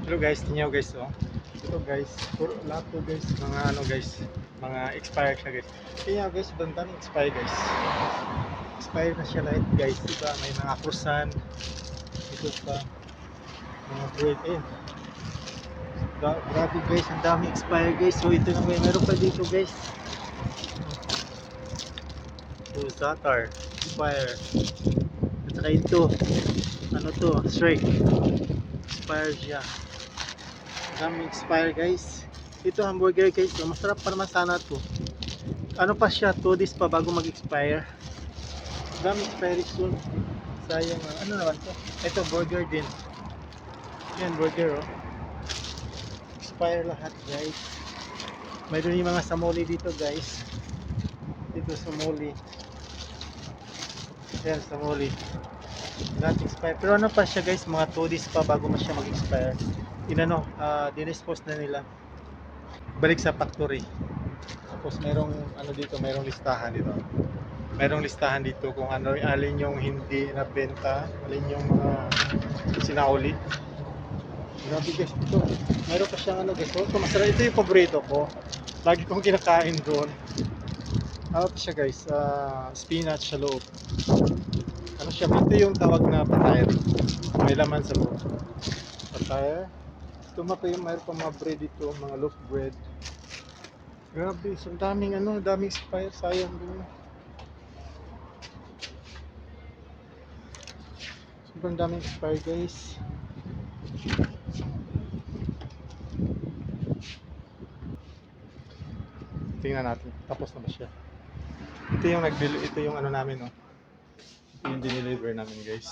Hello guys, tingnan nyo guys, oh. Ito guys, lahat to guys, mga ano guys, mga expired siya guys. Kaya guys, bandang expired guys. Expired na siya lahat guys. Diba, may mga krusan. Ito pa, mga bread. Ayun. Grabe guys, ang dami expired guys. So ito na meron pa dito guys. Ito, Zatar, expired. At saka ito, ano to, Shrek. Expired siya. Dami expire guys. Ito hamburger guys, so masarap pa naman sana to. Ano pa siya, 2 days pa bago mag-expire. Dami expire soon. Sayang, ano naman to? Ito burger din. Yan burger oh. Expire lahat guys. Mayroon yung mga samoli dito guys. Dito samoli. Yan samoli. Lahat expire. Pero ano pa siya guys, mga 2 days pa bago man siya mag-expire. Inano, dinispose na nila. Balik sa factory. Tapos merong ano dito, merong listahan dito. Merong listahan dito kung ano, alin yung hindi nabenta, alin yung mga sinauli. Grabe guys, ito. Meron pa siyang ano guys, ito masarap. Ito yung paborito ko. Lagi kong kinakain doon. Ano pa siya guys, spinach sa loob. Ano siya, ito yung tawag na patay. May laman sa loob. Patay. Ito mayroon pa mga bread dito, mga loaf bread. Grabe, so daming ano, daming expire, sayang din. Sobrang daming expire guys. Tingnan natin, tapos na ba siya? Ito yung ito yung ano namin, no? Ito yung dineliver namin guys.